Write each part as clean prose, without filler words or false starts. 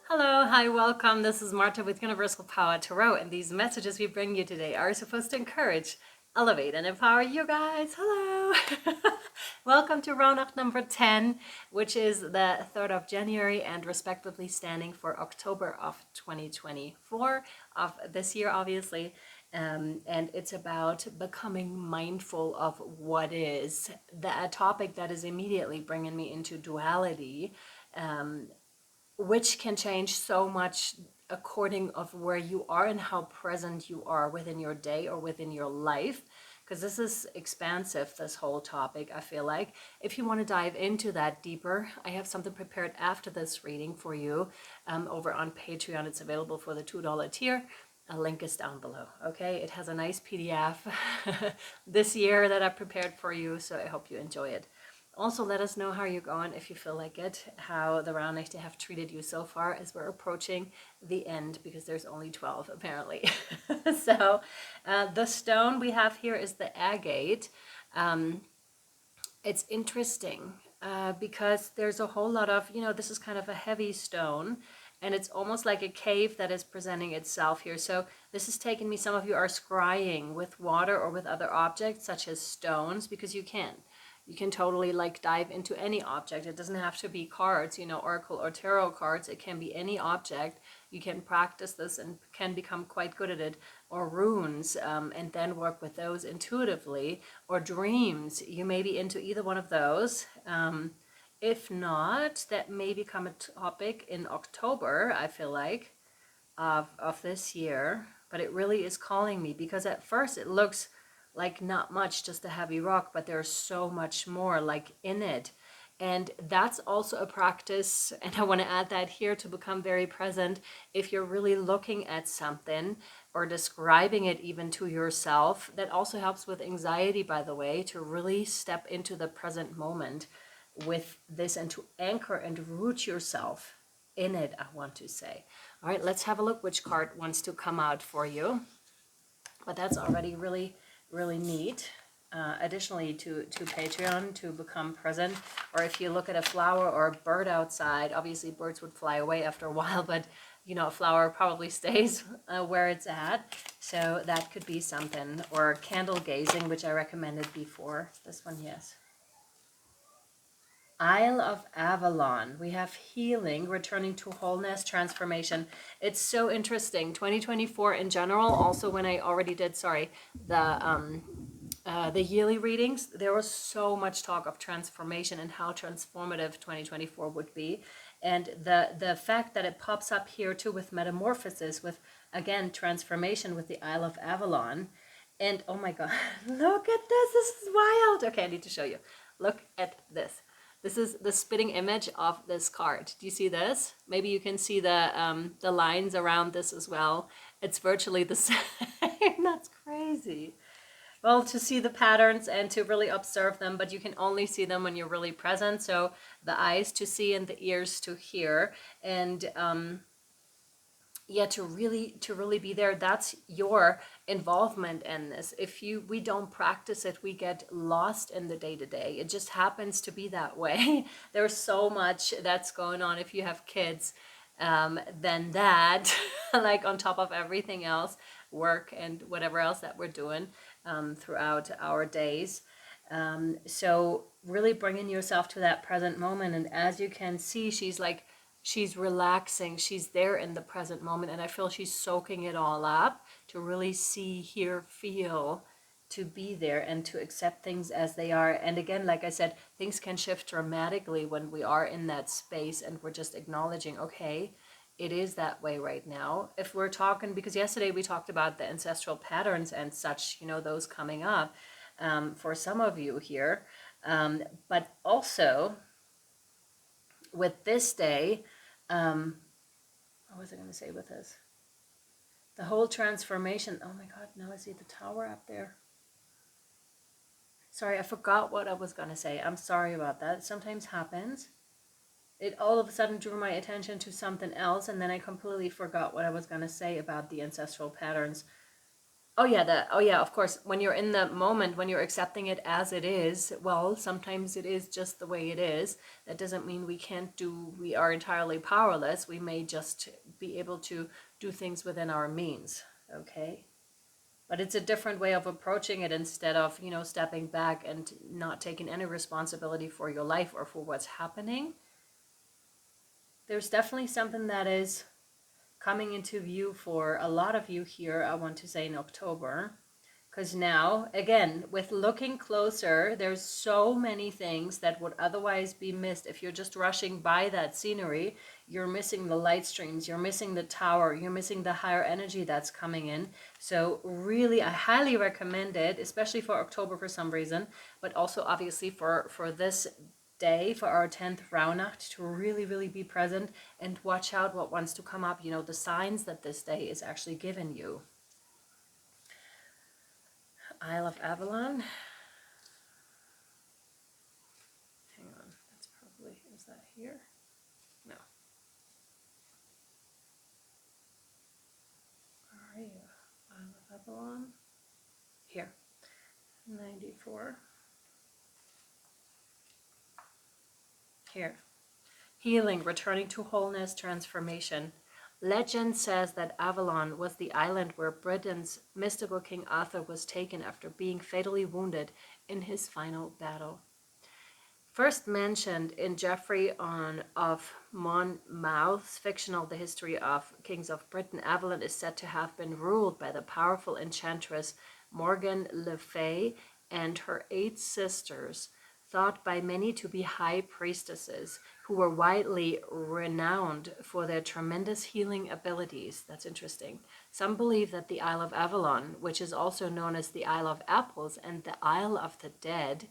Hello, hi, welcome. This is Marta with Universal Power Tarot, and these messages we bring you today are supposed to encourage, elevate, and empower you guys. Hello! Welcome to Rauhnacht number 10, which is the 3rd of January and respectively standing for October of 2024, of this year, obviously. And it's about becoming mindful of what is. A topic that is immediately bringing me into duality. Which can change so much according of where you are and how present you are within your day or within your life, because this is expansive, this whole topic. I feel like if you want to dive into that deeper, I have something prepared after this reading for you over on Patreon. It's available for the $2 tier. A link is down below. Okay, it has a nice PDF this year that I prepared for you, so I hope you enjoy it. Also, let us know how you're going, if you feel like it, how the Rauhnächte have treated you so far as we're approaching the end, because there's only 12 apparently. So the stone we have here is the agate. It's interesting because there's a whole lot of, this is kind of a heavy stone, and it's almost like a cave that is presenting itself here. So this is taking me, some of you are scrying with water or with other objects such as stones, because you can totally like dive into any object. It doesn't have to be cards, oracle or tarot cards. It can be any object. You can practice this and can become quite good at it. Or runes, and then work with those intuitively. Or dreams. You may be into either one of those. If not, that may become a topic in October, I feel like, of this year. But it really is calling me, because at first it looks like not much, just a heavy rock, but there's so much more like in it. And that's also a practice, and I want to add that here, to become very present. If you're really looking at something or describing it even to yourself, that also helps with anxiety, by the way, to really step into the present moment with this and to anchor and root yourself in it, I want to say. All right, let's have a look which card wants to come out for you. But that's already really neat. Additionally to Patreon, to become present, or if you look at a flower or a bird outside, obviously birds would fly away after a while, but a flower probably stays where it's at. So that could be something. Or candle gazing, which I recommended before. This one, yes. Isle of Avalon. We have healing, returning to wholeness, transformation. It's so interesting. 2024 in general, also when I already did, the yearly readings, there was so much talk of transformation and how transformative 2024 would be. And the fact that it pops up here too with metamorphosis, with, again, transformation with the Isle of Avalon. And oh my God, look at this. This is wild. Okay, I need to show you. Look at this. This is the spitting image of this card. Do you see this? Maybe you can see the lines around this as well. It's virtually the same. That's crazy. Well, to see the patterns and to really observe them, but you can only see them when you're really present. So the eyes to see and the ears to hear. And yeah, to really be there. That's your involvement in this. If we don't practice it, we get lost in the day-to-day. It just happens to be that way. There's so much that's going on if you have kids, then that like on top of everything else, work and whatever else that we're doing throughout our days. So really bringing yourself to that present moment. And as you can see, she's relaxing. She's there in the present moment. And I feel she's soaking it all up to really see, hear, feel, to be there and to accept things as they are. And again, like I said, things can shift dramatically when we are in that space and we're just acknowledging, okay, it is that way right now. If we're talking, because yesterday we talked about the ancestral patterns and such, those coming up for some of you here. But also with this day, what was I going to say with this? The whole transformation. Oh my God, now I see the tower up there. Sorry, I forgot what I was going to say. I'm sorry about that. It sometimes happens. It all of a sudden drew my attention to something else, and then I completely forgot what I was going to say about the ancestral patterns. Oh yeah, oh yeah, of course. When you're in the moment, when you're accepting it as it is, well, sometimes it is just the way it is. That doesn't mean we are entirely powerless. We may just be able to do things within our means, okay? But it's a different way of approaching it instead of, stepping back and not taking any responsibility for your life or for what's happening. There's definitely something that is coming into view for a lot of you here, I want to say in October. Because now, again, with looking closer, there's so many things that would otherwise be missed. If you're just rushing by that scenery, you're missing the light streams, you're missing the tower, you're missing the higher energy that's coming in. So really, I highly recommend it, especially for October for some reason, but also obviously for this day, for our 10th Rauhnacht, to really, really be present and watch out what wants to come up, the signs that this day is actually giving you. Isle of Avalon. Hang on, that's probably, is that here? No. Where are you? Isle of Avalon. Here. 94. Here. Healing, returning to wholeness, transformation. Legend says that Avalon was the island where Britain's mystical King Arthur was taken after being fatally wounded in his final battle. First mentioned in Geoffrey of Monmouth's fictional The History of Kings of Britain, Avalon is said to have been ruled by the powerful enchantress Morgan Le Fay and her 8 sisters, thought by many to be high priestesses, who were widely renowned for their tremendous healing abilities. That's interesting. Some believe that the Isle of Avalon, which is also known as the Isle of Apples and the Isle of the Dead,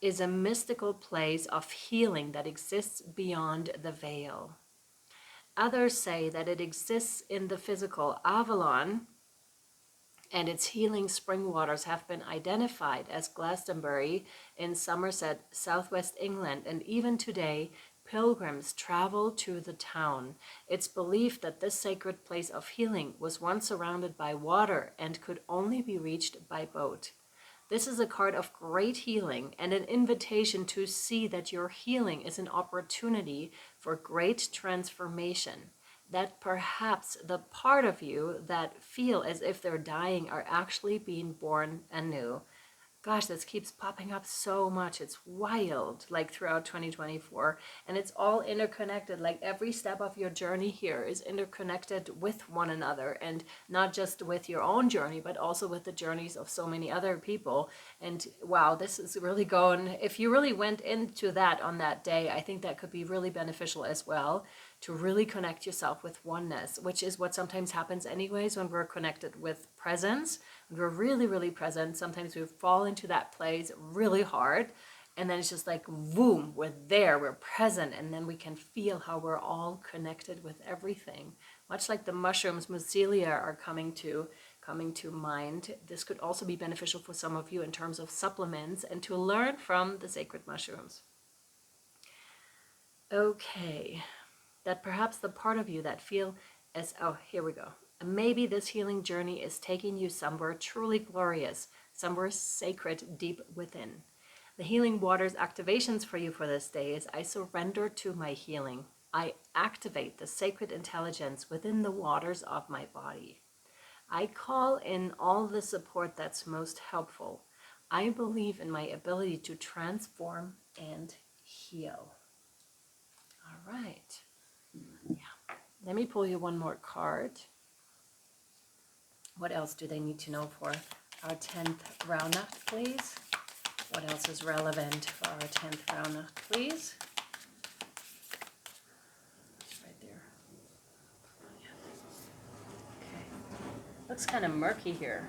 is a mystical place of healing that exists beyond the veil. Others say that it exists in the physical Avalon, and its healing spring waters have been identified as Glastonbury in Somerset, southwest England, and even today, pilgrims travel to the town. It's believed that this sacred place of healing was once surrounded by water and could only be reached by boat. This is a card of great healing and an invitation to see that your healing is an opportunity for great transformation. That perhaps the part of you that feel as if they're dying are actually being born anew. Gosh, this keeps popping up so much. It's wild, like throughout 2024. And it's all interconnected. Like every step of your journey here is interconnected with one another. And not just with your own journey, but also with the journeys of so many other people. And wow, this is really going, if you really went into that on that day, I think that could be really beneficial as well, to really connect yourself with oneness, which is what sometimes happens anyways when we're connected with presence. When we're really, really present, sometimes we fall into that place really hard, and then it's just like, boom, we're there, we're present, and then we can feel how we're all connected with everything. Much like the mushrooms, mycelia are coming to mind. This could also be beneficial for some of you in terms of supplements and to learn from the sacred mushrooms. Okay. That perhaps the part of you that feel as, oh, here we go. Maybe this healing journey is taking you somewhere truly glorious, somewhere sacred deep within. The Healing Waters activations for you for this day is: I surrender to my healing. I activate the sacred intelligence within the waters of my body. I call in all the support that's most helpful. I believe in my ability to transform and heal. All right. Yeah. Let me pull you one more card. What else do they need to know for our 10th Rauhnacht, please? What else is relevant for our 10th Rauhnacht, please? It's right there. Yeah. Okay. Looks kind of murky here.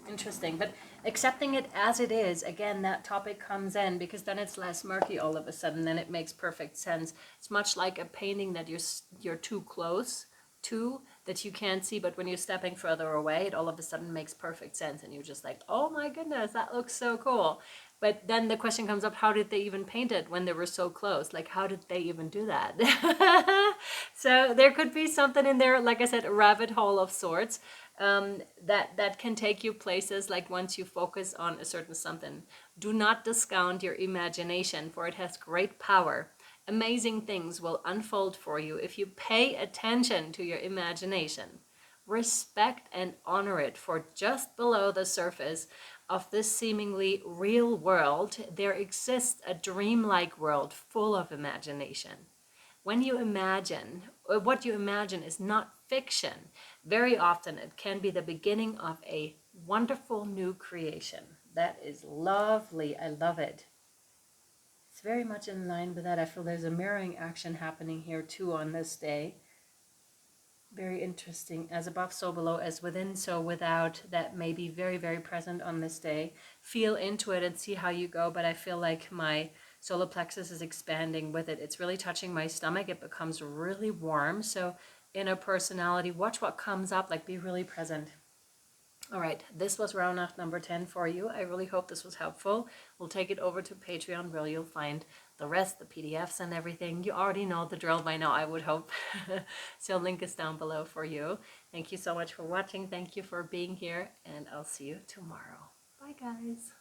Interesting, but accepting it as it is, again, that topic comes in, because then it's less murky all of a sudden, then it makes perfect sense. It's much like a painting that you're too close to, that you can't see, but when you're stepping further away, it all of a sudden makes perfect sense, and you're just like, oh my goodness, that looks so cool. But then the question comes up, how did they even paint it when they were so close? Like, how did they even do that? So there could be something in there, like I said, a rabbit hole of sorts. that can take you places, like once you focus on a certain something. Do not discount your imagination, for it has great power. Amazing things will unfold for you if you pay attention to your imagination. Respect and honor it, for just below the surface of this seemingly real world, there exists a dreamlike world full of imagination. When you imagine, or what you imagine is not fiction, very often it can be the beginning of a wonderful new creation. That is lovely. I love it. It's very much in line with that. I feel there's a mirroring action happening here too on this day. Very interesting. As above, so below, as within, so without. That may be very, very present on this day. Feel into it and see how you go. But I feel like my solar plexus is expanding with it. It's really touching my stomach. It becomes really warm. So in a personality, watch what comes up. Like, be really present. All right, this was Rauhnacht number 10 for you. I really hope this was helpful. We'll take it over to Patreon, where you'll find the rest, the PDFs and everything. You already know the drill by now, I would hope. So link is down below for you. Thank you so much for watching. Thank you for being here, and I'll see you tomorrow. Bye, guys.